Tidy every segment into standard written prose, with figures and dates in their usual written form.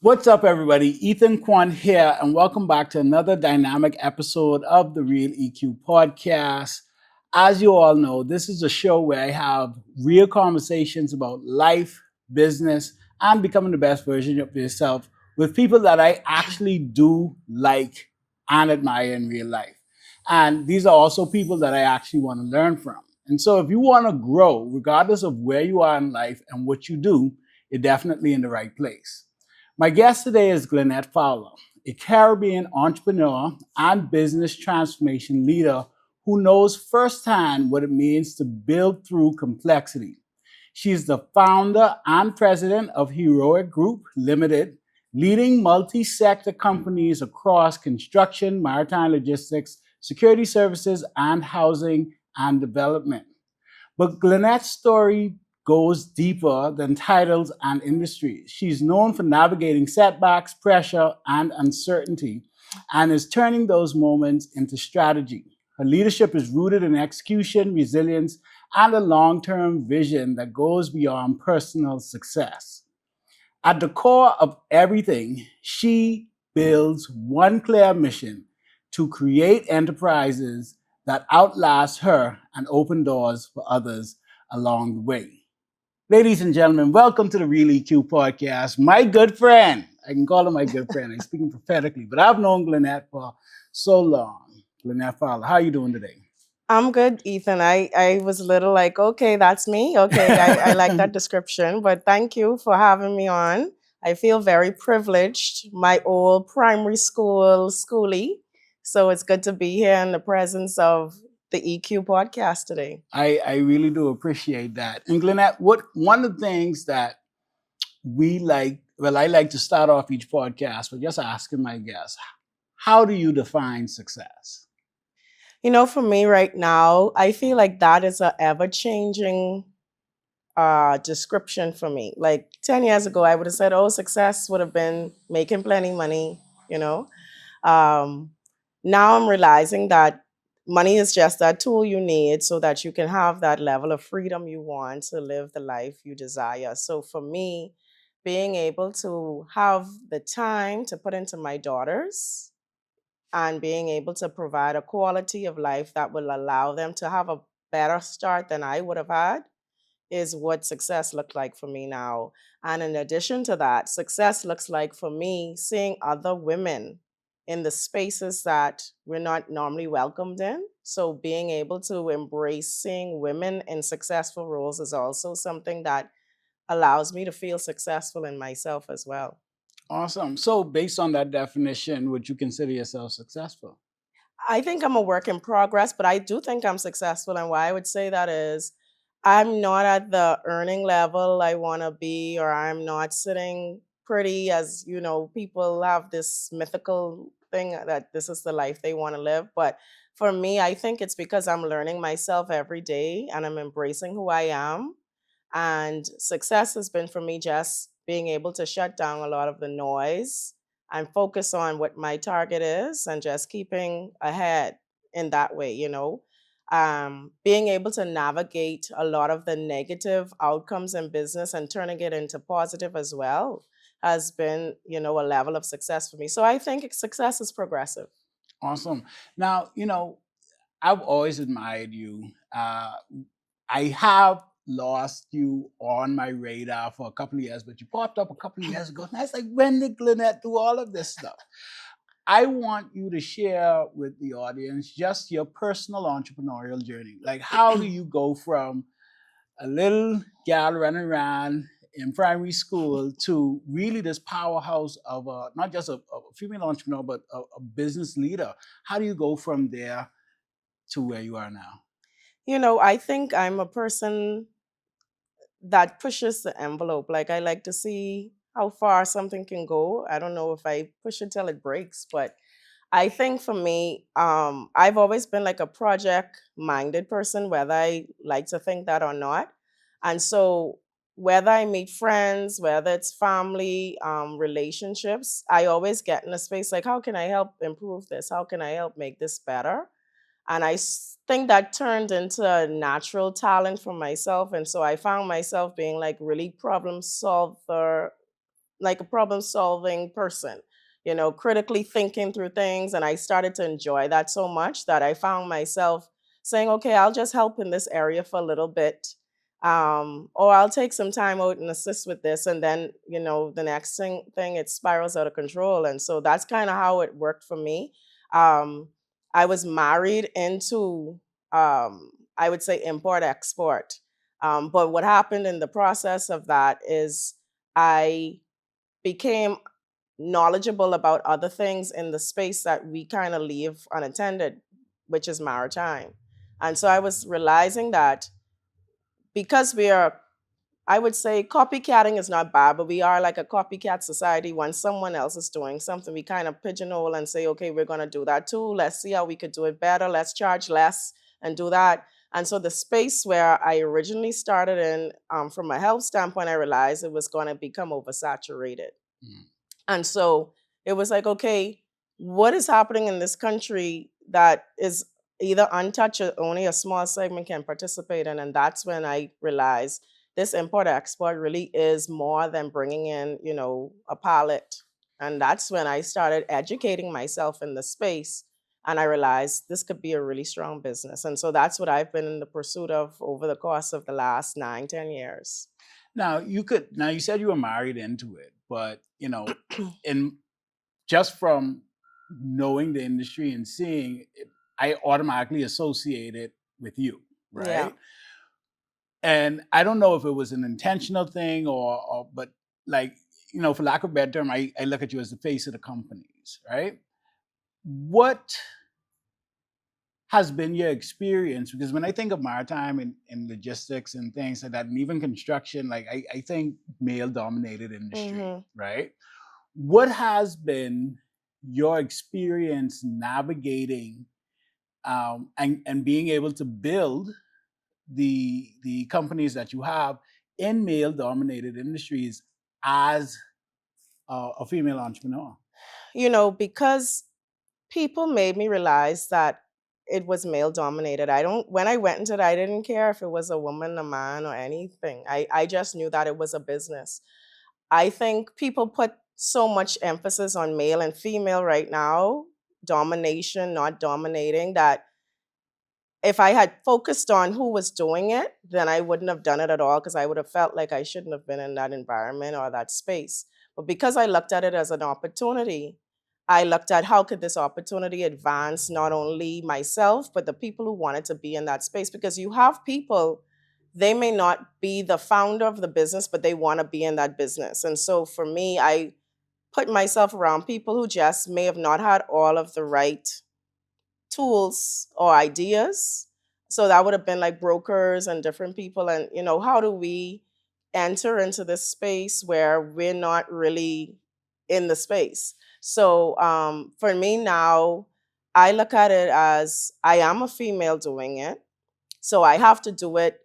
What's up, everybody? Ethan Kwan here, and welcome back to another dynamic episode of the Real EQ podcast. As you all know, this is a show where I have real conversations about life, business, and becoming the best version of yourself with people that I actually do like and admire in real life. And these are also people that I actually want to learn from. And so, if you want to grow, regardless of where you are in life and what you do, you're definitely in the right place. My guest today is Glennett Fowler, a Caribbean entrepreneur and business transformation leader who knows firsthand what it means to build through complexity. She's the founder and president of Heroic Group Limited, leading multi-sector companies across construction, maritime logistics, security services, and housing and development. But Glennette's story goes deeper than titles and industries. She's known for navigating setbacks, pressure, and uncertainty, and is turning those moments into strategy. Her leadership is rooted in execution, resilience, and a long term vision that goes beyond personal success. At the core of everything, she builds one clear mission to create enterprises that outlast her and open doors for others along the way. Ladies and gentlemen, welcome to the Real EQ podcast. My good friend, I can call him my good friend. I'm speaking prophetically, but I've known Glennette for so long. Glennette Fowler, how are you doing today? I'm good, Ethan. I was a little like, okay, that's me. Okay, I like that description, but thank you for having me on. I feel very privileged, my old primary school schoolie. So it's good to be here in the presence of the EQ podcast today. I really do appreciate that. And Glennette, what one of the things that we like, well, I like to start off each podcast with just asking my guests, how do you define success? For me right now, I feel like that is a ever changing description for me. Like 10 years ago, I would have said, oh, success would have been making plenty money, you know. Um, Now I'm realizing that money is just that tool you need so that you can have that level of freedom you want to live the life you desire. So for me, being able to have the time to put into my daughters and being able to provide a quality of life that will allow them to have a better start than I would have had is what success looked like for me now. And in addition to that, success looks like for me seeing other women in the spaces that we're not normally welcomed in. So being able to embrace seeing women in successful roles is also something that allows me to feel successful in myself as well. Awesome. So, based on that definition, would you consider yourself successful? I think I'm a work in progress, but I do think I'm successful. And why I would say that is I'm not at the earning level I want to be, or I'm not sitting pretty as, people have this mythical thing that this is the life they want to live. But for me, I think it's because I'm learning myself every day and I'm embracing who I am. And success has been for me just being able to shut down a lot of the noise and focus on what my target is and just keeping ahead in that way. Being able to navigate a lot of the negative outcomes in business and turning it into positive as well has been, a level of success for me. So I think success is progressive. Awesome. Now, I've always admired you. I have lost you on my radar for a couple of years, but you popped up a couple of years ago. And I was like, when did Glennette do all of this stuff? I want you to share with the audience just your personal entrepreneurial journey. Like, how do you go from a little gal running around in primary school to really this powerhouse of not just a female entrepreneur, but a business leader? How do you go from there to where you are now? I think I'm a person that pushes the envelope. Like I like to see how far something can go. I don't know if I push it till it breaks, but I think for me, I've always been like a project minded person, whether I like to think that or not. And so whether I meet friends, whether it's family, relationships, I always get in a space like, how can I help improve this? How can I help make this better? And think that turned into a natural talent for myself. And so I found myself being like really problem solver like a problem solving person, critically thinking through things. And I started to enjoy that so much that I found myself saying, okay, I'll just help in this area for a little bit. Or I'll take some time out and assist with this. And then, the next thing it spirals out of control. And so that's kind of how it worked for me. Um, I was married into, I would say, import export. But what happened in the process of that is I became knowledgeable about other things in the space that we kind of leave unattended, which is maritime. And so I was realizing that because we are, I would say copycatting is not bad, but we are like a copycat society. When someone else is doing something, we kind of pigeonhole and say, okay, we're going to do that too. Let's see how we could do it better. Let's charge less and do that. And so the space where I originally started in, from a health standpoint, I realized it was going to become oversaturated. Mm. And so it was like, okay, what is happening in this country that is either untouched or only a small segment can participate in? And that's when I realized this import export really is more than bringing in, a pallet. And that's when I started educating myself in the space. And I realized this could be a really strong business. And so that's what I've been in the pursuit of over the course of the last 9, 10 years. Now you said you were married into it, but in just from knowing the industry and seeing it, I automatically associate it with you, Yeah. right? And I don't know if it was an intentional thing or but like, for lack of a better term, I look at you as the face of the companies, right? What has been your experience? Because when I think of maritime and logistics and things like that, and even construction, like I think male dominated industry, Hmm. right? What has been your experience navigating and being able to build the companies that you have in male dominated industries as a female entrepreneur? Because people made me realize that it was male dominated. When I went into it, I didn't care if it was a woman, a man, or anything. I just knew that it was a business. I think people put so much emphasis on male and female right now, domination, not dominating, that if I had focused on who was doing it, then I wouldn't have done it at all because I would have felt like I shouldn't have been in that environment or that space. But because I looked at it as an opportunity, I looked at how could this opportunity advance not only myself, but the people who wanted to be in that space. Because you have people, they may not be the founder of the business, but they want to be in that business. And so for me, I put myself around people who just may have not had all of the right tools or ideas. So that would have been like brokers and different people. And, how do we enter into this space where we're not really in the space? So for me now, I look at it as I am a female doing it. So I have to do it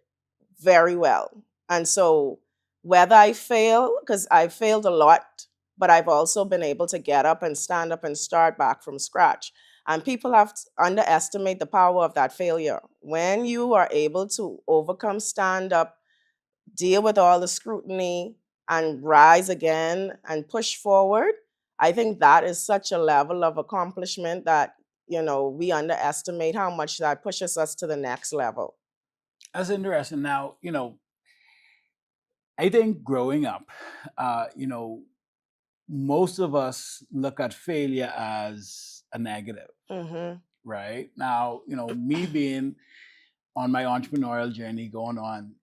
very well. And so whether I fail, because I failed a lot, but I've also been able to get up and stand up and start back from scratch. And people have to underestimate the power of that failure. When you are able to overcome, stand up, deal with all the scrutiny, and rise again and push forward, I think that is such a level of accomplishment that, we underestimate how much that pushes us to the next level. That's interesting. Now, I think growing up, most of us look at failure as a negative, Hmm. right? Now, me being on my entrepreneurial journey going on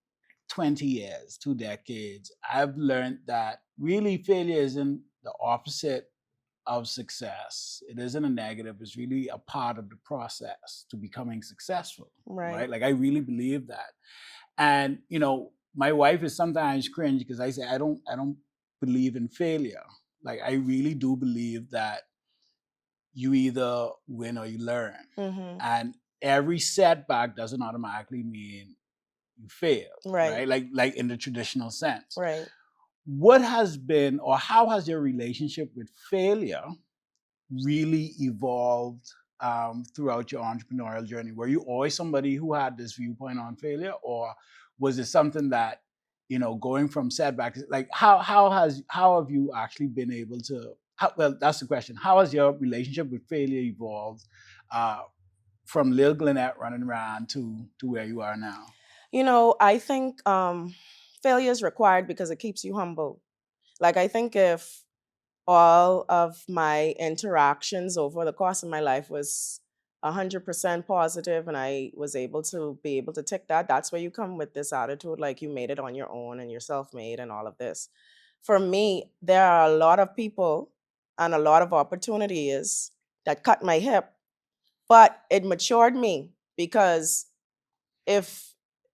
20 years, 2 decades, I've learned that really failure isn't the opposite of success. It isn't a negative, it's really a part of the process to becoming successful, Right. right? Like I really believe that. And my wife is sometimes cringe because I say I don't believe in failure. Like I really do believe that you either win or you learn. Hmm. And every setback doesn't automatically mean you fail, Right. right? Like in the traditional sense. Right. What has been or how has your relationship with failure really evolved throughout your entrepreneurial journey? Were you always somebody who had this viewpoint on failure, or was it something that going from setbacks, like how have you actually been able to, well, that's the question. How has your relationship with failure evolved, uh, from Lil Glennette running around to where you are now? I think failure is required because it keeps you humble. Like, I think if all of my interactions over the course of my life was 100% positive and I was able to be able to tick that, that's where you come with this attitude like you made it on your own and you're self-made and all of this. For me, there are a lot of people and a lot of opportunities that cut my hip, but it matured me because if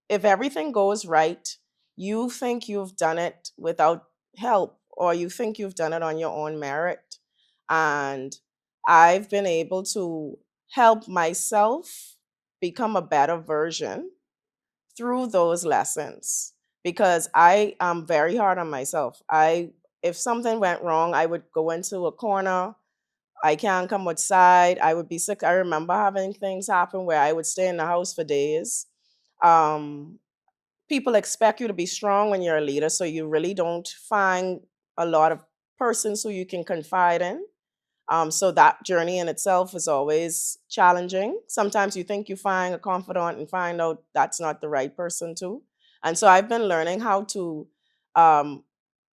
if everything goes right, you think you've done it without help or you think you've done it on your own merit. And I've been able to help myself become a better version through those lessons because I am very hard on myself. I If something went wrong, I would go into a corner. I can't come outside. I would be sick. I remember having things happen where I would stay in the house for days. um, People expect you to be strong when you're a leader, so you really don't find a lot of persons who you can confide in. So that journey in itself is always challenging. Sometimes you think you find a confidant and find out that's not the right person too. And so I've been learning how to, um,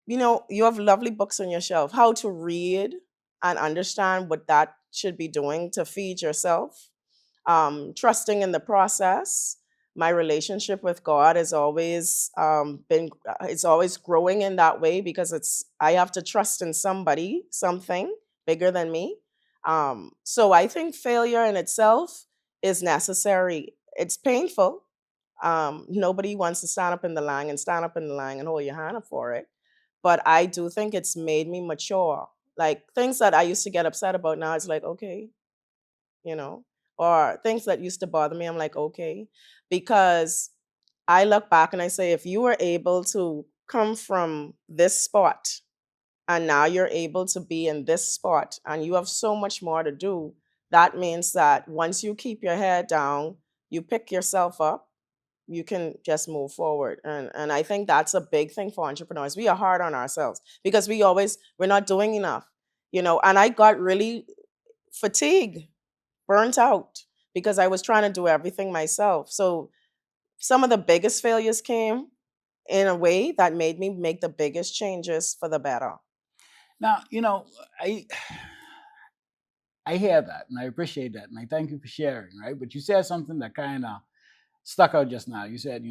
you have lovely books on your shelf, how to read and understand what that should be doing to feed yourself, trusting in the process. My relationship with God has always been it's always growing in that way because I have to trust in somebody, something bigger than me. So I think failure in itself is necessary. It's painful. Nobody wants to stand up in the line and hold your hand up for it. But I do think it's made me mature. Like things that I used to get upset about now, it's like, okay, you know, or things that used to bother me, I'm like, okay, because I look back and I say, if you were able to come from this spot and now you're able to be in this spot and you have so much more to do, that means that once you keep your head down, you pick yourself up, you can just move forward. And I think that's a big thing for entrepreneurs. We are hard on ourselves because we're not doing enough, and I got really fatigued, burnt out because I was trying to do everything myself. So some of the biggest failures came in a way that made me make the biggest changes for the better. Now, I I hear that and I appreciate that and I thank you for sharing, right? But you said something that kind of stuck out just now. You said,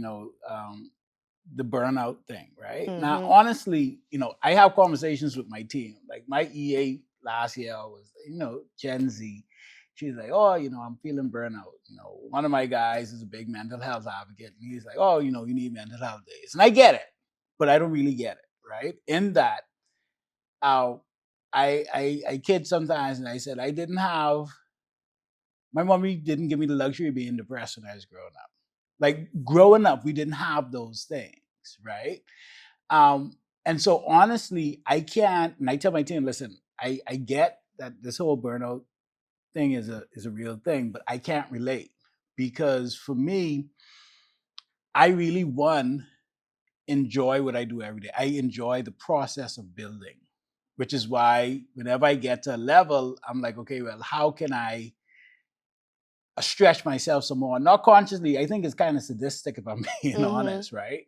the burnout thing, right? Now, Hmm. honestly, I have conversations with my team. Like my EA last year was, Gen Z. She's like, oh, I'm feeling burnout. One of my guys is a big mental health advocate. And he's like, oh, you need mental health days. And I get it, but I don't really get it, right? In that, uh, I kid sometimes and I said, my mommy didn't give me the luxury of being depressed when I was growing up. Like growing up, we didn't have those things, right? Um, and so honestly, I can't, and I tell my team, listen, I get that this whole burnout thing is a real thing, but I can't relate because for me, I really enjoy what I do every day. I enjoy the process of building, which is why whenever I get to a level, I'm like, okay, well, how can I stretch myself some more? Not consciously, I think it's kind of sadistic if I'm being Hmm. honest, right?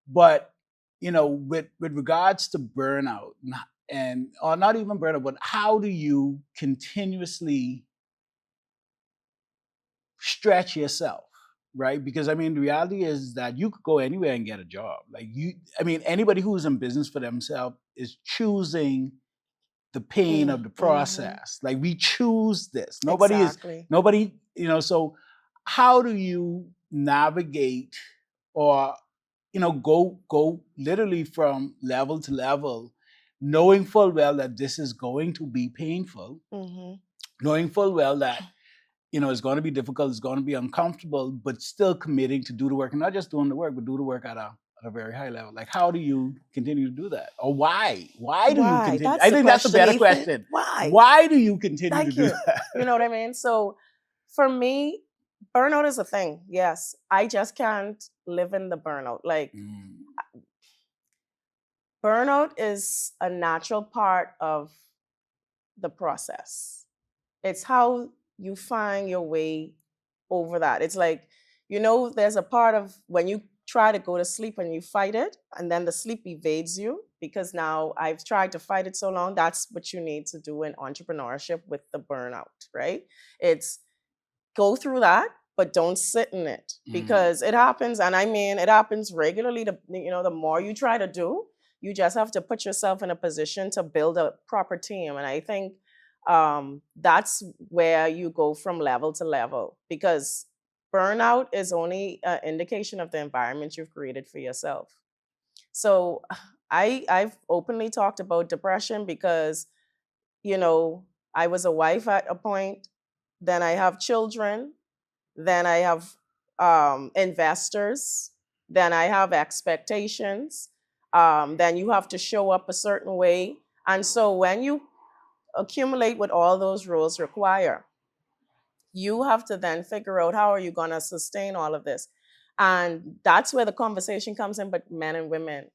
But with regards to burnout and or not even burnout, but how do you continuously stretch yourself, right? Because I mean, the reality is that you could go anywhere and get a job. Anybody who's in business for themselves is choosing the pain of the Hmm. process. Like we choose this. Exactly. Nobody. So how do you navigate or go literally from level to level, knowing full well that this is going to be painful, Hmm. knowing full well that it's going to be difficult, it's going to be uncomfortable, but still committing to do the work and not just doing the work, but do the work at a very high level. Like, how do you continue to do that, or why do you Why? continue? That's I the think that's a question, better Ethan. question. Why? Why do you continue to Thank do you. that? You know what I mean? So for me, burnout is a thing. Yes. I just can't live in the burnout. Like, Mm. burnout is a natural part of the process. It's how you find your way over that. It's like, there's a part of when you try to go to sleep and you fight it, and then the sleep evades you because now I've tried to fight it so long. That's what you need to do in entrepreneurship with the burnout, right? It's go through that, but don't sit in it because it happens. And I mean, it happens regularly. The more you try to do, you just have to put yourself in a position to build a proper team. And I think that's where you go from level to level, because burnout is only an indication of the environment you've created for yourself. So I've openly talked about depression because, you know, I was a wife at a point, then I have children, then I have investors, then I have expectations, then you have to show up a certain way. And so when you accumulate what all those roles require, you have to then figure out how are you going to sustain all of this. And that's where the conversation comes in, but men and women.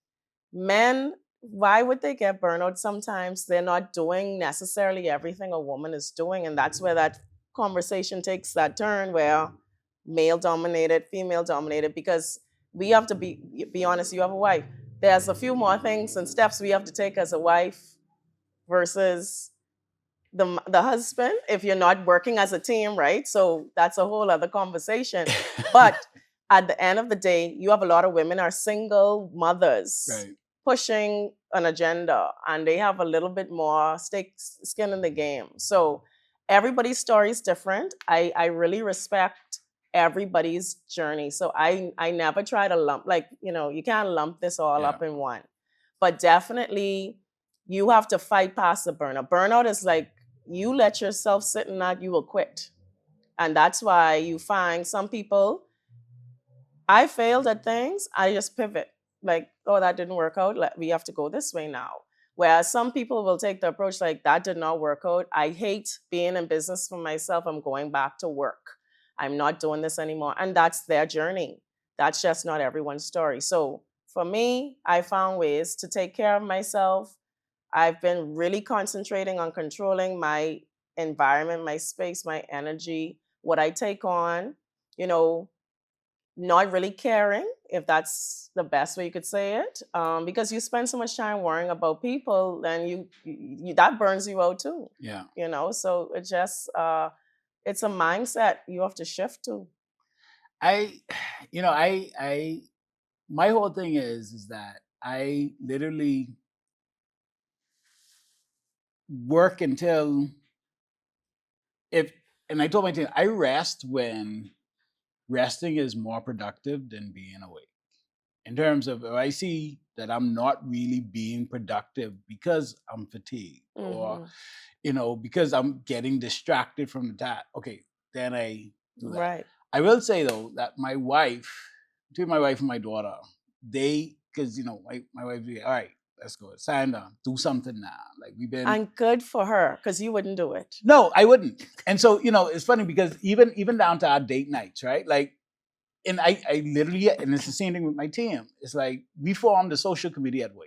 Men, why would they get burnout? Sometimes they're not doing necessarily everything a woman is doing. And that's where that conversation takes that turn where male dominated, female dominated, because we have to be honest, you have a wife. There's a few more things and steps we have to take as a wife versus the husband if you're not working as a team, right? So that's a whole other conversation. But at the end of the day, you have a lot of women are single mothers, Right. pushing an agenda, and they have a little bit more skin in the game. So everybody's story is different. I really respect everybody's journey. So I never try to lump, like, you can't lump this all up in one. But definitely you have to fight past the burnout. Burnout is like you let yourself sit in that, you will quit. And that's why you find some people, I failed at things, I just pivot. Like, oh, that didn't work out. We have to go this way now. Whereas some people will take the approach like, that did not work out. I hate being in business for myself. I'm going back to work. I'm not doing this anymore. And that's their journey. That's just not everyone's story. So for me, I found ways to take care of myself. I've been really concentrating on controlling my environment, my space, my energy, what I take on, you know, not really caring, if that's the best way you could say it, because you spend so much time worrying about people, then you that burns you out too. Yeah. So it just it's a mindset you have to shift to. I, I, my whole thing is that I literally work until if, and I told my team, I rest when resting is more productive than being awake. In terms of if I see that I'm not really being productive because I'm fatigued or, because I'm getting distracted from the task, okay, then I do that. Right. I will say though that my wife, between my wife and my daughter, because my wife be all right, let's go, sign down, do something now. Like we've been, And good for her, because you wouldn't do it. no, I wouldn't. And so it's funny because even down to our date nights, right? Like, and I literally, and it's the same thing with my team. It's like we formed a social committee at work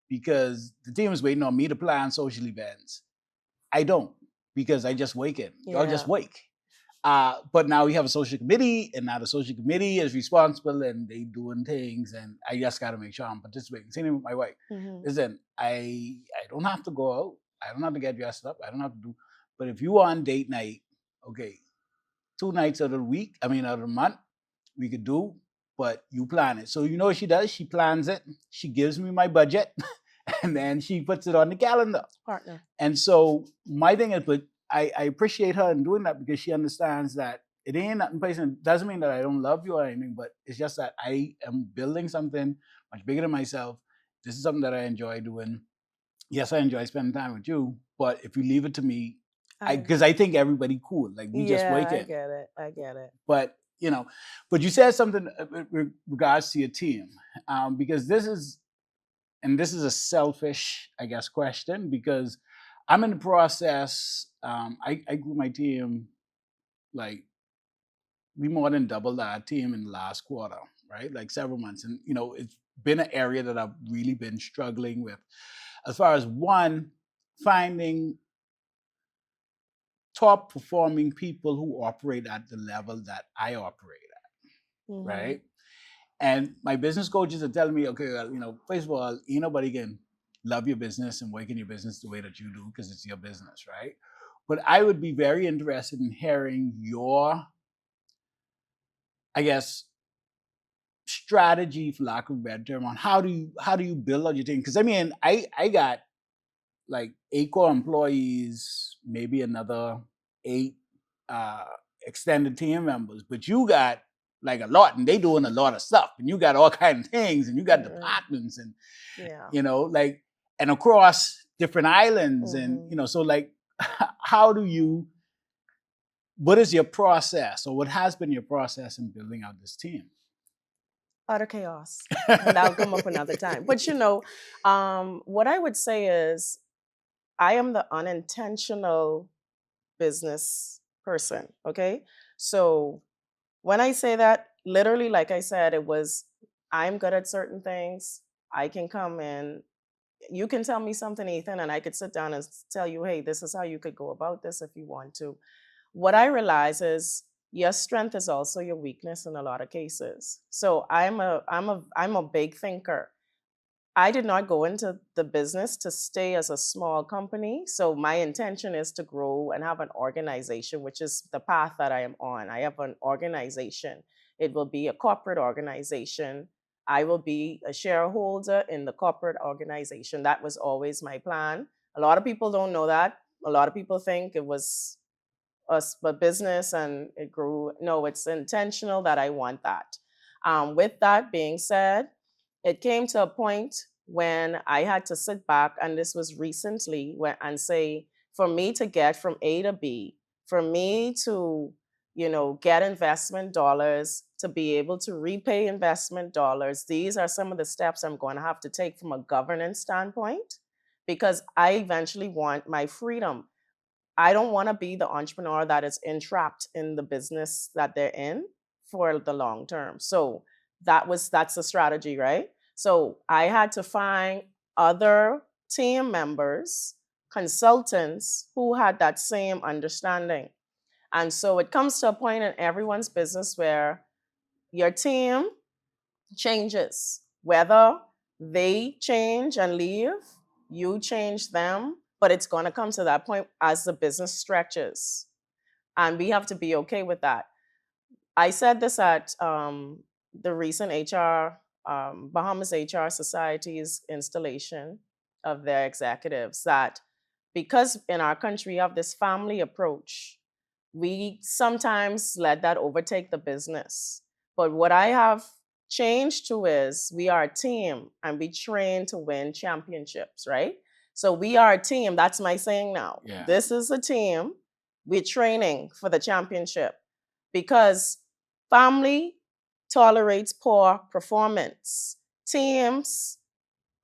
because the team is waiting on me to plan social events. I don't, because I just wake in. Y'all just Yeah. wake. But now we have a social committee, and now the social committee is responsible, and they doing things, and I just got to make sure I'm participating. Same thing with my wife. Listen, I don't have to go out. I don't have to get dressed up. I don't have to do. But if you are on date night, okay, 2 nights out of the week, out of the month, we could do, but you plan it. So you know what she does? She plans it. She gives me my budget, and then she puts it on the calendar. Partner. And so my thing is, but I appreciate her in doing that because she understands that it ain't nothing personal. It doesn't mean that I don't love you or anything, but it's just that I am building something much bigger than myself. This is something that I enjoy doing. Yes, I enjoy spending time with you, but if you leave it to me, because I think everybody cool. Like we just wake in. I get it. But but you said something with regards to your team, because this is a selfish, I guess, question, because I'm in the process. I grew my team, like we more than doubled our team in the last quarter, right? Like several months, and it's been an area that I've really been struggling with. As far as one, finding top performing people who operate at the level that I operate at, Mm-hmm. right? And my business coaches are telling me, okay, well, first of all, ain't nobody can love your business and work in your business the way that you do because it's your business, right? But I would be very interested in hearing your, I guess, strategy, for lack of a better term, on how do you build out your team? Because I mean, I got like 8 core employees, maybe another 8 uh, extended team members, but you got like a lot, and they doing a lot of stuff, and you got all kinds of things, and you got Right. departments, and Yeah. like, and across different islands, and Mm-hmm. so like, how do you? What is your process, or what has been your process in building out this team? Utter chaos. And that'll come up another time. But what I would say is I am the unintentional business person. Okay. So when I say that, literally, like I said, it was I'm good at certain things. I can come in. You can tell me something, Ethan, and I could sit down and tell you, hey, this is how you could go about this if you want to. What I realize is your strength is also your weakness in a lot of cases. So I'm a big thinker. I did not go into the business to stay as a small company. So my intention is to grow and have an organization, which is the path that I am on. I have an organization. It will be a corporate organization. I will be a shareholder in the corporate organization. That was always my plan. A lot of people don't know that. A lot of people think it was a business and it grew. No, it's intentional that I want that. With that being said, it came to a point when I had to sit back, and this was recently, and say, for me to get from A to B, for me to, get investment dollars, to be able to repay investment dollars, these are some of the steps I'm going to have to take from a governance standpoint because I eventually want my freedom. I don't want to be the entrepreneur that is entrapped in the business that they're in for the long term. So that's the strategy, right? So I had to find other team members, consultants who had that same understanding. And so it comes to a point in everyone's business where your team changes. Whether they change and leave, you change them, but it's going to come to that point as the business stretches. And we have to be okay with that. I said this at the recent Bahamas HR Society's installation of their executives that because in our country we have this family approach, we sometimes let that overtake the business. But what I have changed to is we are a team and we train to win championships, right? So we are a team. That's my saying now. Yeah. This is a team. We're training for the championship because family tolerates poor performance. Teams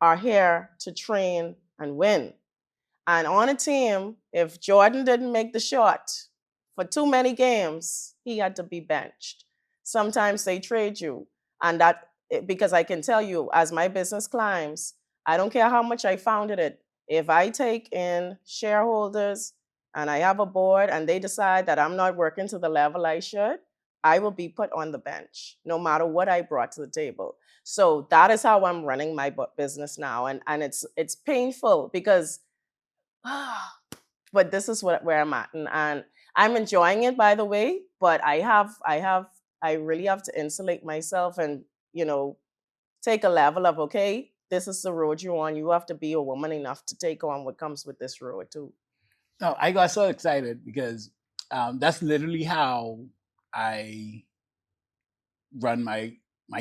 are here to train and win. And on a team, if Jordan didn't make the shot for too many games, he had to be benched. Sometimes they trade you. And because I can tell you, as my business climbs, I don't care how much I founded it. If I take in shareholders and I have a board and they decide that I'm not working to the level I should, I will be put on the bench no matter what I brought to the table. So that is how I'm running my business now. And it's painful because but this is where I'm at, and I'm enjoying it, by the way. But I really have to insulate myself and take a level of okay, this is the road you're on. You have to be a woman enough to take on what comes with this road too. No, I got so excited because that's literally how I run my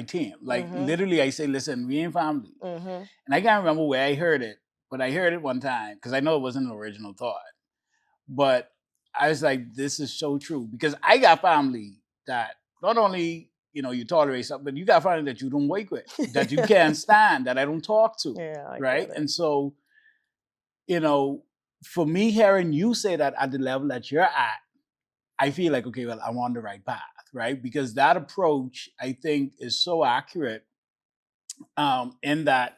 team. Like Mm-hmm. literally, I say, listen, we ain't family, Mm-hmm. and I can't remember where I heard it, but I heard it one time because I know it wasn't an original thought. But I was like, this is so true because I got family that not only you tolerate something, but you got family that you don't work with, that you can't stand, that I don't talk to, Yeah, I right? get it. And so you know, for me hearing you say that at the level that you're at, I feel like, okay, well, I'm on the right path, right? Because that approach, I think, is so accurate in that,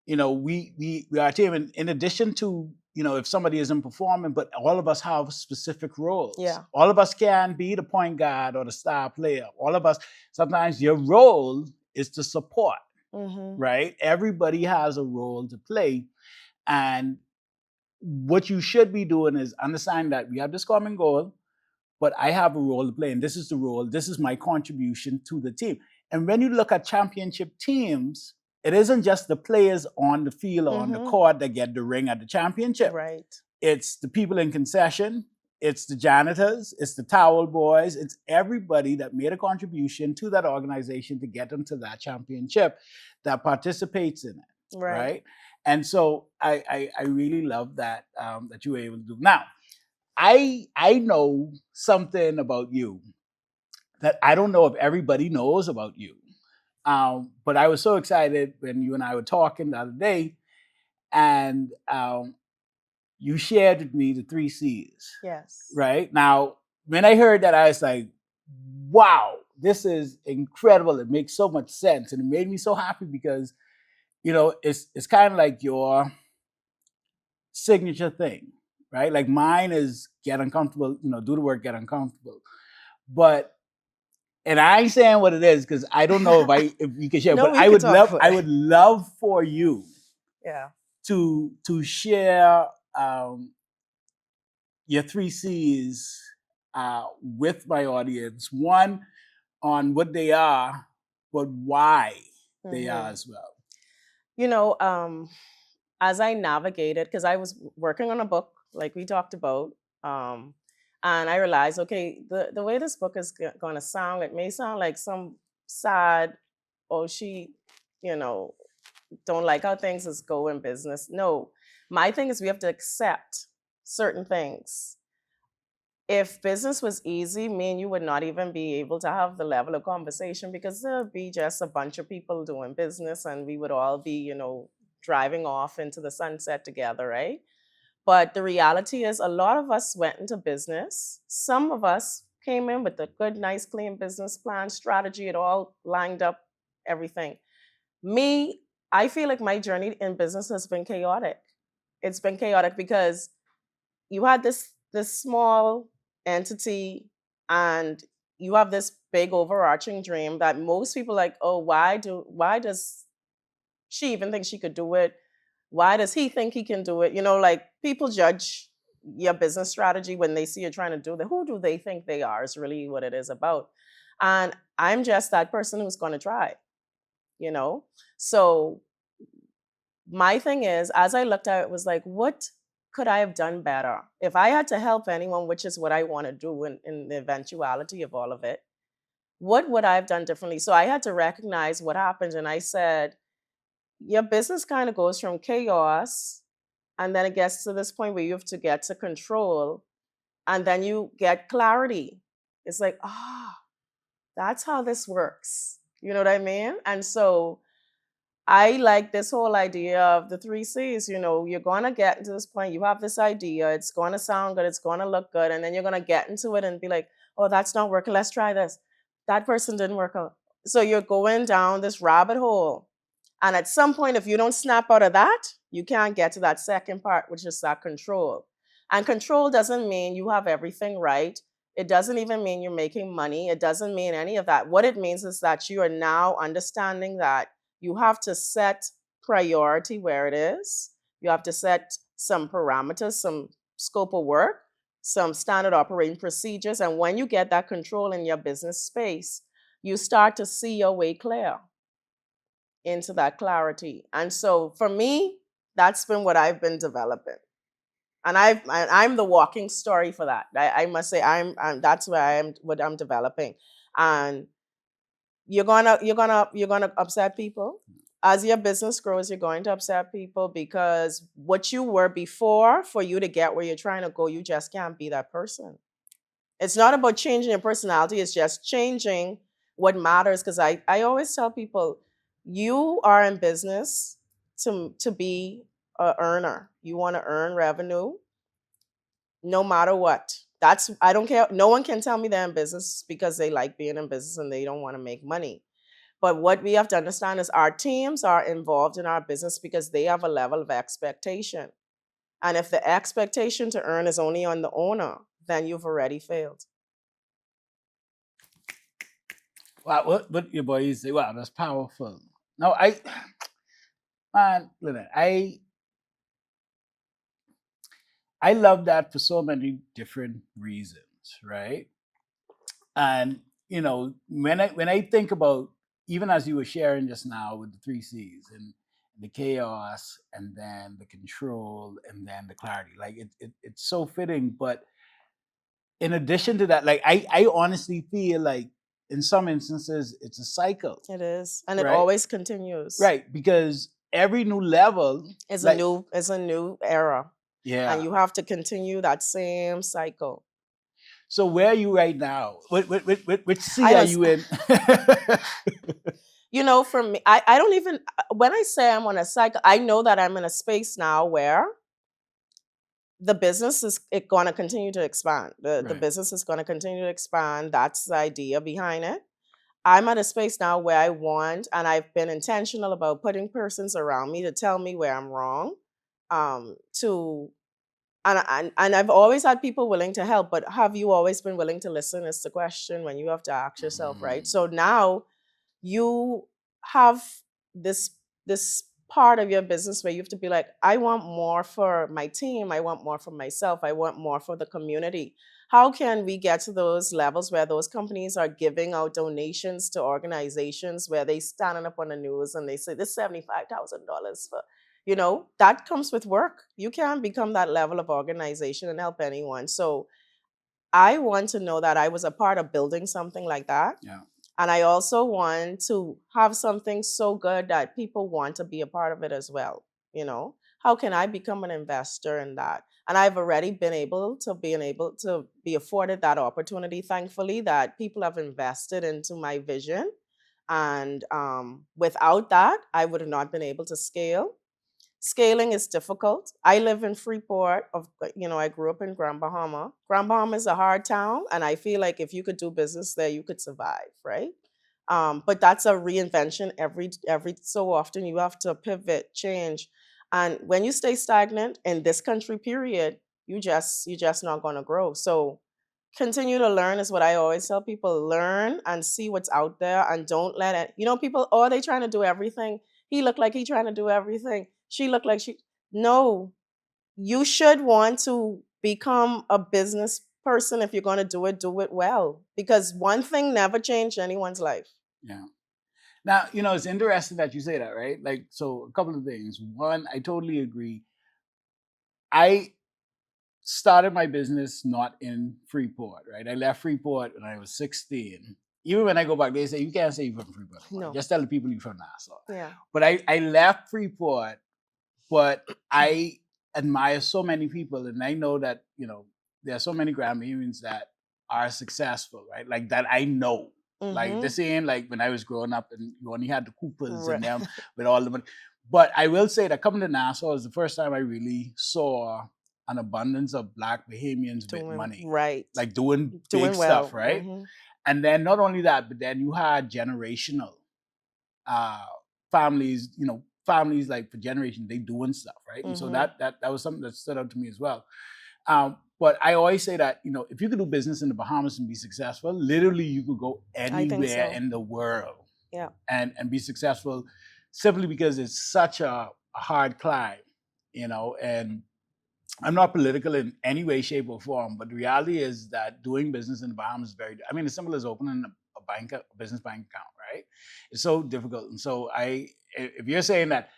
we are a team, and in addition to, if somebody isn't performing, but all of us have specific roles. Yeah. All of us can be the point guard or the star player. All of us, sometimes your role is to support, Mm-hmm. right? Everybody has a role to play. And what you should be doing is understand that we have this common goal, but I have a role to play, and this is the role. This is my contribution to the team. And when you look at championship teams, it isn't just the players on the field or on the Mm-hmm. court that get the ring at the championship. Right. It's the people in concession, it's the janitors, it's the towel boys, it's everybody that made a contribution to that organization to get them to that championship that participates in it, Right. right? And so I really love that that you were able to do. Now, I know something about you that I don't know if everybody knows about you. But I was so excited when you and I were talking the other day, and you shared with me the three C's. Yes. Right now, when I heard that, I was like, "Wow, this is incredible! It makes so much sense," and it made me so happy because it's kind of like your signature thing, right? Like mine is get uncomfortable, do the work, get uncomfortable. But and I ain't saying what it is because I don't know if you can share, No, but we could talk about I it. would love for you Yeah. to share um, your three C's with my audience. One on what they are, but why they are Mm-hmm. as well. You know, as I navigated, because I was working on a book, like we talked about, um, and I realized, okay, the way this book is going to sound, it may sound like some sad, oh, she, you know, don't like how things is go in business. No, my thing is we have to accept certain things. If business was easy, me and you would not even be able to have the level of conversation because there'd be just a bunch of people doing business and we would all be, driving off into the sunset together, right? But the reality is, a lot of us went into business. Some of us came in with a good, nice, clean business plan, strategy, it all lined up, everything. Me, I feel like my journey in business has been chaotic. It's been chaotic because you had this small entity and you have this big overarching dream that most people like, oh, why does she even think she could do it? Why does he think he can do it? Like people judge your business strategy when they see you trying to do that. Who do they think they are is really what it is about. And I'm just that person who's going to try, you know? So my thing is, as I looked at it, was like, what could I have done better? If I had to help anyone, which is what I want to do in the eventuality of all of it, what would I have done differently? So I had to recognize what happened. And I said, your business kind of goes from chaos, and then it gets to this point where you have to get to control, and then you get clarity. It's like, that's how this works. You know what I mean? And so I like this whole idea of the three C's. You're going to get to this point, you have this idea, it's going to sound good, it's going to look good, and then you're going to get into it and be like, oh, that's not working, let's try this. That person didn't work out. So you're going down this rabbit hole. And at some point, if you don't snap out of that, you can't get to that second part, which is that control. And control doesn't mean you have everything right. It doesn't even mean you're making money. It doesn't mean any of that. What it means is that you are now understanding that you have to set priority where it is. You have to set some parameters, some scope of work, some standard operating procedures. And when you get that control in your business space, you start to see your way clear into that clarity. And so for me, that's been what I've been developing. And I'm the walking story for that. I must say I'm that's where I am, what I'm developing. And you're gonna upset people. As your business grows, you're going to upset people because what you were before, for you to get where you're trying to go, you just can't be that person. It's not about changing your personality, it's just changing what matters. Because I always tell people, you are in business to be a earner. You want to earn revenue no matter what. I don't care. No one can tell me they're in business because they like being in business and they don't want to make money. But what we have to understand is our teams are involved in our business because they have a level of expectation. And if the expectation to earn is only on the owner, then you've already failed. Wow, what your boy say? Wow, that's powerful. No, I man, Glennette, I love that for so many different reasons, right? And when I think about, even as you were sharing just now with the three C's and the chaos and then the control and then the clarity, like it's so fitting. But in addition to that, like I honestly feel like in some instances it's a cycle, It is. And it right? always continues. Right, because every new level, It's like a new era. And yeah. you have to continue that same cycle. So where are you right now? Which C I'm are a, you in? for me, I don't even, when I say I'm on a cycle, I know that I'm in a space now where the business is going to continue to expand. The Right. business is going to continue to expand. That's the idea behind it. I'm at a space now where I want, and I've been intentional about putting persons around me to tell me where I'm wrong. To and I've always had people willing to help, but have you always been willing to listen? Is the question when you have to ask yourself, right? Mm, So now you have this this part of your business where you have to be like, I want more for my team, I want more for myself, I want more for the community. How can we get to those levels where those companies are giving out donations to organizations where they standing up on the news and they say this $75,000 for, that comes with work. You can't become that level of organization and help anyone. So I want to know that I was a part of building something like that. yeah. And I also want to have something so good that people want to be a part of it as well. How can I become an investor in that? And I've already been able to be afforded that opportunity, thankfully, that people have invested into my vision. And without that, I would have not been able to scale. Scaling is difficult. I live in Freeport. I grew up in Grand Bahama. Grand Bahama is a hard town, and I feel like if you could do business there, you could survive, right? But that's a reinvention. Every so often, you have to pivot, change, and when you stay stagnant in this country, period, you just not going to grow. So continue to learn is what I always tell people. Learn and see what's out there, and don't let it. People, oh, they trying to do everything. He looked like he trying to do everything. She looked like she. No, you should want to become a business person. If you're going to do it well, because one thing never changed anyone's life. Yeah. Now, it's interesting that you say that, right? Like, so a couple of things. One, I totally agree. I started my business not in Freeport, right? I left Freeport when I was 16. Even when I go back, they say, you can't say you're from Freeport anymore. No. Just tell the people you're from Nassau. Yeah. But I left Freeport, but I admire so many people. And I know that, there are so many Grammy that are successful, right? Like that I know. Like this ain't like when I was growing up and you only had the Coopers and them with all the money. But I will say that coming to Nassau is the first time I really saw an abundance of Black Bahamians with money, right, like doing doing big well. stuff, right? And then not only that, but then you had generational uh, families, families like for generations, they doing stuff, right? And so that was something that stood out to me as well. But I always say that, if you could do business in the Bahamas and be successful, literally you could go anywhere in the world, yeah, and be successful, simply because it's such a hard climb, and I'm not political in any way, shape, or form, but the reality is that doing business in the Bahamas is I mean, as simple as opening a business bank account, right? It's so difficult. And so if you're saying that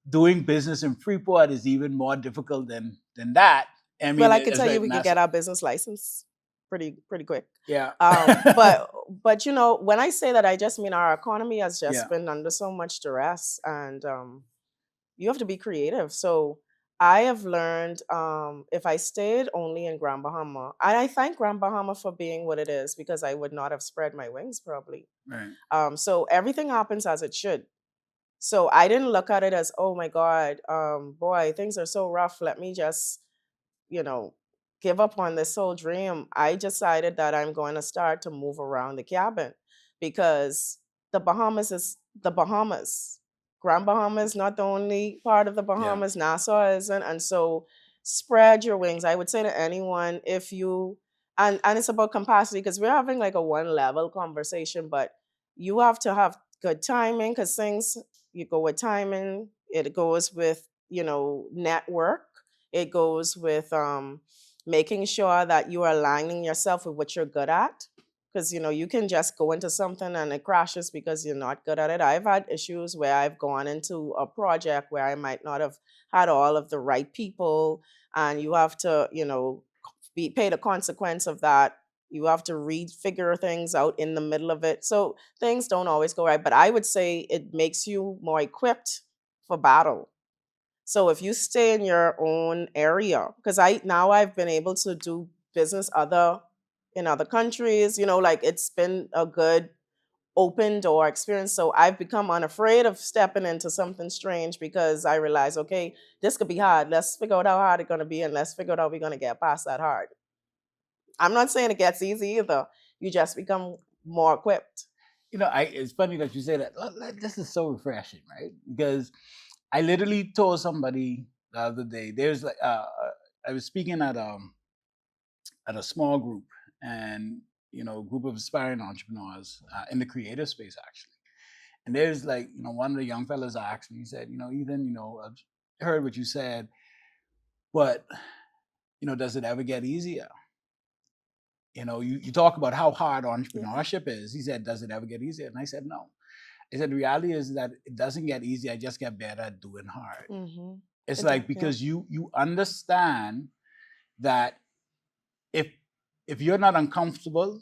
doing business in Freeport is even more difficult than that, I mean, well, I can it's tell you like we could get our business license pretty quick. Yeah. But when I say that, I just mean our economy has just been under so much duress, and you have to be creative. So I have learned, if I stayed only in Grand Bahama, and I thank Grand Bahama for being what it is, because I would not have spread my wings probably. Right. So everything happens as it should. So I didn't look at it as, oh my God, boy, things are so rough. Let me just, you know, give up on this whole dream. I decided that I'm going to start to move around the cabin, because the Bahamas is the Bahamas. Grand Bahama is not the only part of the Yeah. Bahamas. Nassau isn't. And so spread your wings. I would say to anyone, if you, and it's about capacity, because we're having like a one level conversation, but you have to have good timing, because things, you go with timing, it goes with, network, it goes with making sure that you are aligning yourself with what you're good at, because you can just go into something and it crashes because you're not good at it. I've had issues where I've gone into a project where I might not have had all of the right people, and you have to pay the consequence of that. You have to figure things out in the middle of it, so things don't always go right, but I would say it makes you more equipped for battle. So if you stay in your own area, because I've been able to do business in other countries, like it's been a good open door experience. So I've become unafraid of stepping into something strange, because I realize, okay, this could be hard. Let's figure out how hard it's gonna be, and let's figure out how we're gonna get past that hard. I'm not saying it gets easy either. You just become more equipped. It's funny that you say that. This is so refreshing, right? Because I literally told somebody the other day. There's like I was speaking at a small group, and a group of aspiring entrepreneurs in the creative space actually. And there's like one of the young fellas asked me. He said, Ethan, I've heard what you said, but does it ever get easier? You talk about how hard entrepreneurship is. He said, does it ever get easier? And I said, no. I said, the reality is that it doesn't get easy. I just get better at doing hard. Mm-hmm. It's like, because you understand that if you're not uncomfortable,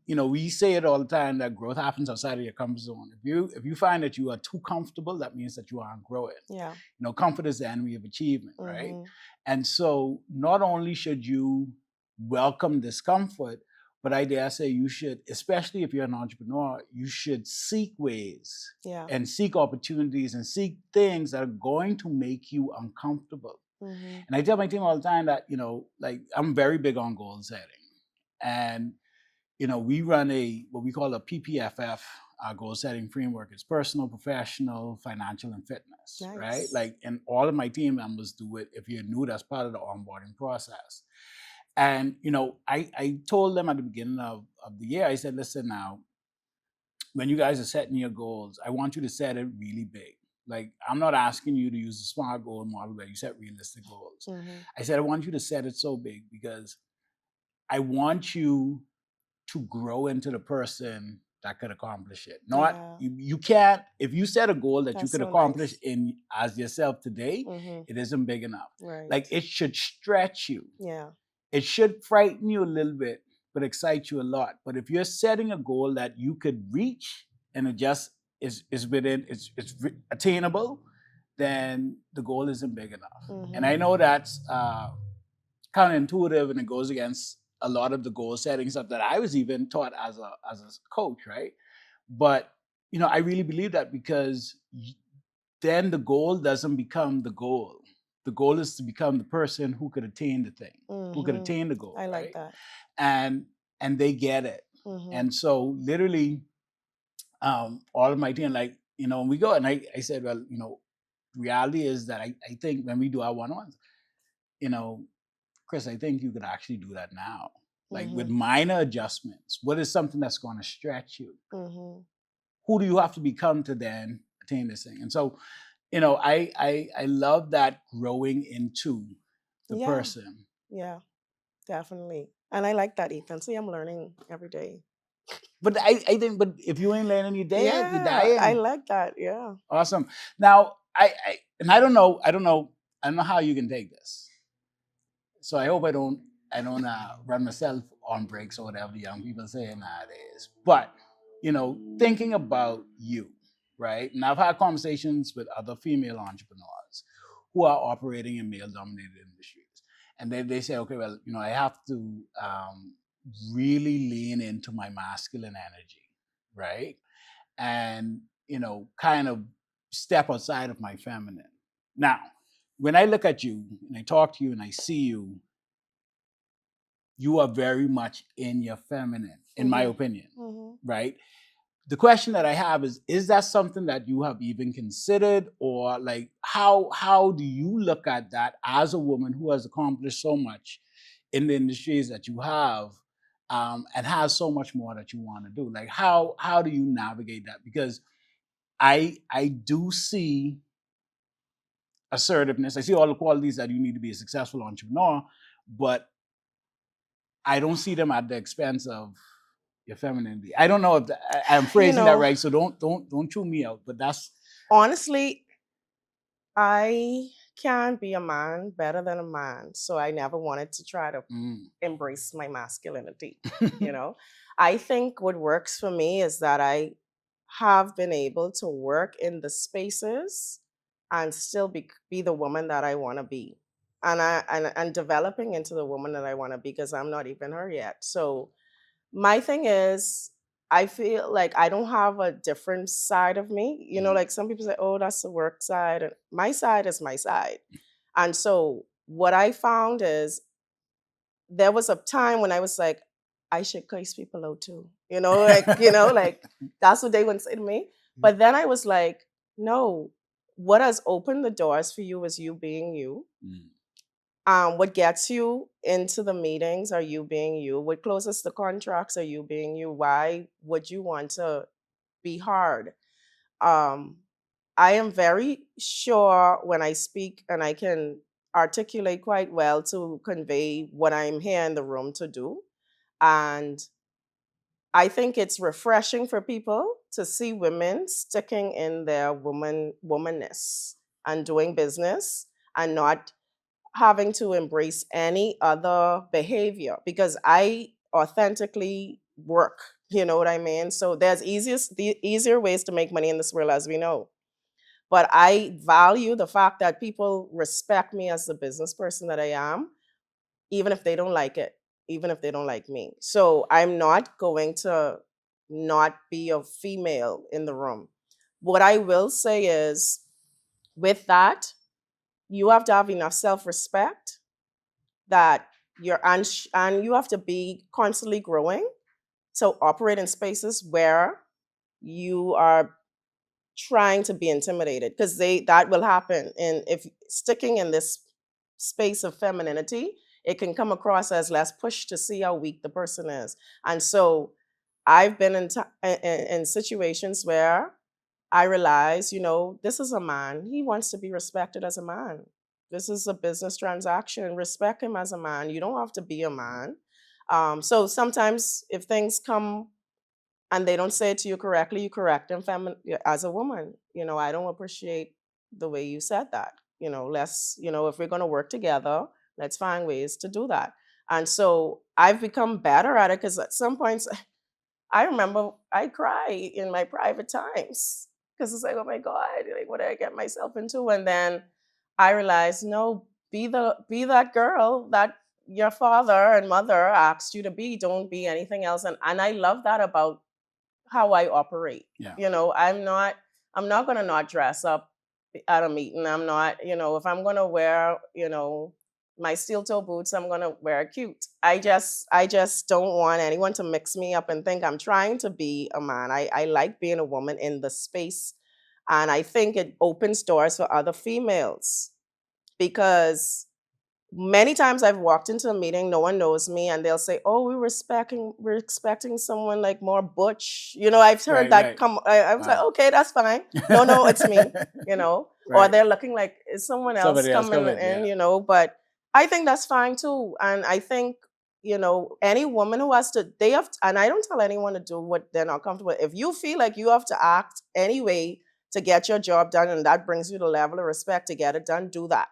we say it all the time that growth happens outside of your comfort zone. If you find that you are too comfortable, that means that you aren't growing. Yeah. Comfort is the enemy of achievement, right? Mm-hmm. And so not only should you welcome discomfort, but I dare say you should, especially if you're an entrepreneur, you should seek ways and seek opportunities and seek things that are going to make you uncomfortable. Mm-hmm. And I tell my team all the time that, like I'm very big on goal setting. And, we run what we call a PPFF goal setting framework. It's personal, professional, financial, and fitness, Nice. right? Like, and all of my team members do it. If you're new, that's part of the onboarding process. And, I told them at the beginning of the year, I said, listen now, when you guys are setting your goals, I want you to set it really big. Like, I'm not asking you to use the SMART goal model where you set realistic goals. Mm-hmm. I said, I want you to set it so big because I want you to grow into the person that could accomplish it. Not you can't, if you set a goal that you could accomplish in as yourself today, it isn't big enough. Right. Like, it should stretch you. Yeah. It should frighten you a little bit, but excite you a lot. But if you're setting a goal that you could reach and it just is within, it's attainable, then the goal isn't big enough. Mm-hmm. And I know that's counterintuitive, and it goes against a lot of the goal setting stuff that I was even taught as a coach, right? But I really believe that, because then the goal doesn't become the goal. The goal is to become the person who could attain the thing, who could attain the goal. I like that. And they get it. And so literally, all of my team, like, when we go, and I said, well, reality is that I think when we do our one-on-ones, Chris, I think you could actually do that now. Like, with minor adjustments, what is something that's going to stretch you? Who do you have to become to then attain this thing? And so, I love that growing into the person. Yeah, definitely. And I like that, Ethan. See, I'm learning every day. But I think, but if you ain't learning, you're dead. You're dying. I like that. Yeah. Awesome. Now, I don't know how you can take this. So I hope I don't run myself on breaks or whatever the young people say nowadays. But thinking about you, right? And I've had conversations with other female entrepreneurs who are operating in male-dominated industries, and they say, okay, well, I have to really lean into my masculine energy, right? And kind of step outside of my feminine. Now, when I look at you and I talk to you and I see you, you are very much in your feminine, in my opinion, right? the question that I have is that something that you have even considered, or like how do you look at that as a woman who has accomplished so much in the industries that you have, and has so much more that you want to do? Like how do you navigate that? Because I do see assertiveness. I see all the qualities that you need to be a successful entrepreneur, but I don't see them at the expense of your femininity. I don't know if I'm You phrasing that know, right, so don't chew me out. But that's honestly, I can be a man better than a man. So I never wanted to try to mm. embrace my masculinity. You know, I think what works for me is that I have been able to work in the spaces and still be the woman that I want to be. And developing into the woman that I want to be, because I'm not even her yet. So my thing is, I feel like I don't have a different side of me. You know, Mm. like some people say, oh, that's the work side. And my side is my side. And so what I found is there was a time when I was like, I should curse people out too. Like that's what they would say to me. But then I was like, no, what has opened the doors for you is you being you. Mm. What gets you into the meetings are you being you. What closes the contracts are you being you. Why would you want to be hard? Um, I am very sure when I speak and I can articulate quite well to convey what I'm here in the room to do. And I think it's refreshing for people to see women sticking in their womanness and doing business and not having to embrace any other behavior, because I authentically work. You know what I mean? So there's the easier ways to make money in this world, as we know. But I value the fact that people respect me as the business person that I am, even if they don't like it, even if they don't like me. So I'm not going to not be a female in the room. What I will say is, with that, you have to have enough self respect that and you have to be constantly growing to operate in spaces where you are trying to be intimidated, because they that will happen. And if sticking in this space of femininity, it can come across as less push to see how weak the person is. And so I've been in situations where I realize, this is a man. He wants to be respected as a man. This is a business transaction. Respect him as a man. You don't have to be a man. So sometimes if things come and they don't say it to you correctly, you correct them as a woman. I don't appreciate the way you said that. If we're going to work together, let's find ways to do that. And so I've become better at it, because at some points I remember I cry in my private times, because it's like, oh my God, like what did I get myself into? And then I realized, no, be that girl that your father and mother asked you to be. Don't be anything else. And I love that about how I operate. Yeah. I'm not gonna not dress up at a meeting. I'm not, if I'm gonna wear, my steel toe boots, I'm gonna wear cute. I just don't want anyone to mix me up and think I'm trying to be a man. I like being a woman in the space. And I think it opens doors for other females, because many times I've walked into a meeting, no one knows me, and they'll say, "Oh, we're expecting someone like more butch." I've heard Right, that right. come. I was like, Wow. "Okay, that's fine. No, no, it's me." Or Right. they're looking like, "Is someone else Somebody else coming come in, in?" yeah. But I think that's fine too, and I think. Any woman who has to, they have, and I don't tell anyone to do what they're not comfortable. If you feel like you have to act anyway to get your job done, and that brings you the level of respect to get it done, do that.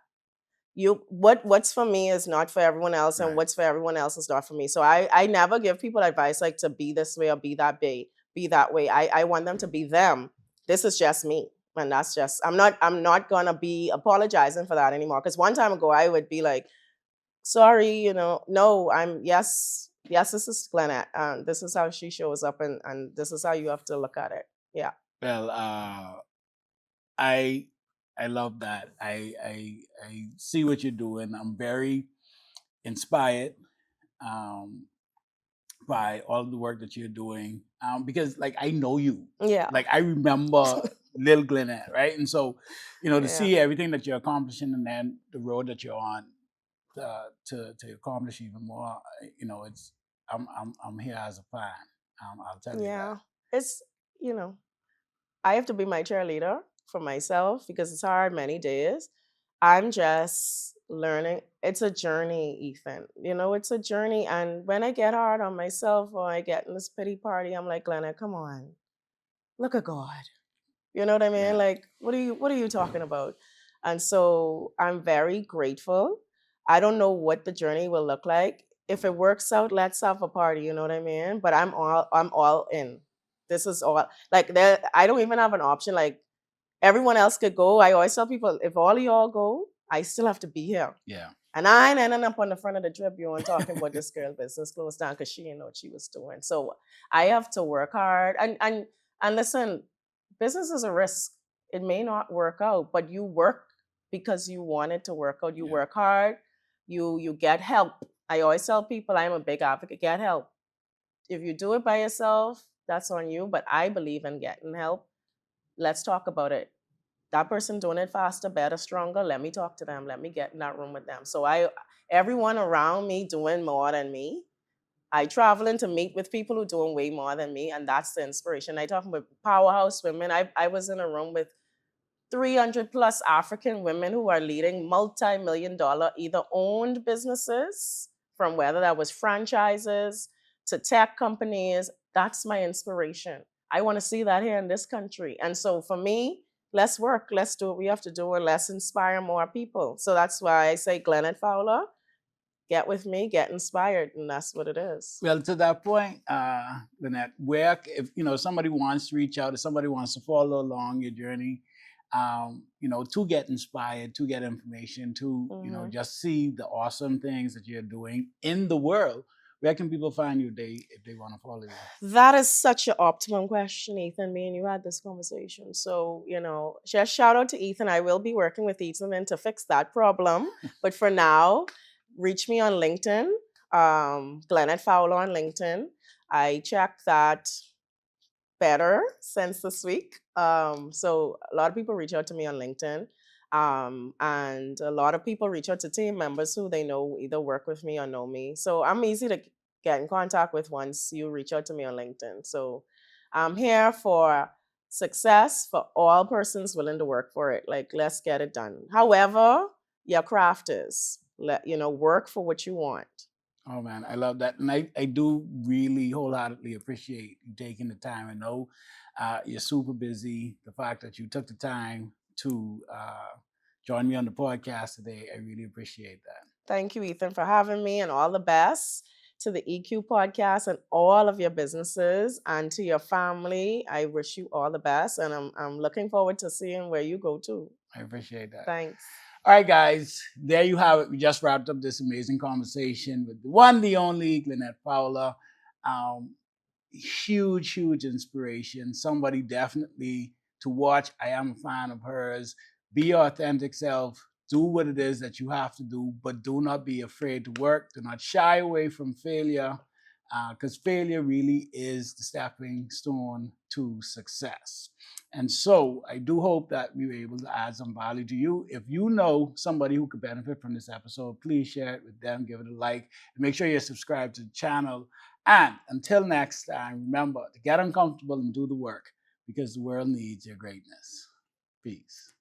What's for me is not for everyone else, and Right. what's for everyone else is not for me. So I never give people advice like to be this way or be that way. I want them to be them. This is just me, and that's just, I'm not gonna be apologizing for that anymore, because one time ago I would be like, sorry, no, yes, this is Glennette, and this is how she shows up, and this is how you have to look at it. Yeah. Well, I I love that. I see what you're doing. I'm very inspired, um, by all the work that you're doing. because like I know you, Yeah. like I remember little Glennette, right? And so, to Yeah. see everything that you're accomplishing and then the road that you're on to accomplish even more, it's I'm here as a fan. I'll tell you that. Yeah. It's, you know, I have to be my cheerleader for myself because it's hard many days. I'm just learning. It's a journey, Ethan. It's a journey. And when I get hard on myself or I get in this pity party, I'm like, Glenna, come on. Look at God. You know what I mean? Yeah, Like, what are you talking about? And so I'm very grateful. I don't know what the journey will look like. If it works out, let's have a party, you know what I mean? But I'm all in. This is all like there I don't even have an option. Like everyone else could go. I always tell people if all of y'all go, I still have to be here. yeah. And I ain't ending up on the front of the Tribune talking about this girl business closed down because she didn't know what she was doing. So I have to work hard. And listen, business is a risk. It may not work out, but you work because you want it to work out. You Yeah. work hard. You get help. I always tell people I'm a big advocate. Get help. If you do it by yourself, that's on you. But I believe in getting help. Let's talk about it. That person doing it faster, better, stronger. Let me talk to them. Let me get in that room with them. So everyone around me doing more than me. I traveling to meet with people who doing way more than me, and that's the inspiration. I talking about powerhouse women. I was in a room with 300 plus African women who are leading multi-million dollar either owned businesses, from whether that was franchises to tech companies. That's my inspiration. I want to see that here in this country. And so for me, let's work, let's do what we have to do, and let's inspire more people. So that's why I say Glennett Fowler, get with me, get inspired, and that's what it is. Well, to that point, Lynette, where if somebody wants to reach out, if somebody wants to follow along your journey, to get inspired, to get information, to Mhm. just see the awesome things that you're doing in the world, where can people find you if they want to follow you? That is such an optimum question, Ethan. Me and you had this conversation. So, just shout out to Ethan. I will be working with Ethan then to fix that problem. But for now, reach me on LinkedIn, Glennett Fowler on LinkedIn. I checked that better since this week. So a lot of people reach out to me on LinkedIn. And a lot of people reach out to team members who they know either work with me or know me. So I'm easy to get in contact with once you reach out to me on LinkedIn. So I'm here for success for all persons willing to work for it. Like, let's get it done. However, your craft is, work for what you want. Oh man, I love that, and I do really wholeheartedly appreciate you taking the time. I know you're super busy. The fact that you took the time to join me on the podcast today, I really appreciate that. Thank you, Ethan, for having me, and all the best to the EQ podcast and all of your businesses, and to your family. I wish you all the best, and I'm looking forward to seeing where you go to. I appreciate that. Thanks. All right, guys, there you have it. We just wrapped up this amazing conversation with the one, the only Glennett Fowler. Um, Huge, huge inspiration. Somebody definitely to watch. I am a fan of hers. Be your authentic self. Do what it is that you have to do, but do not be afraid to work. Do not shy away from failure, because failure really is the stepping stone to success. And so I do hope that we were able to add some value to you. If you know somebody who could benefit from this episode, please share it with them, give it a like, and make sure you're subscribed to the channel. And until next time, remember to get uncomfortable and do the work because the world needs your greatness. Peace.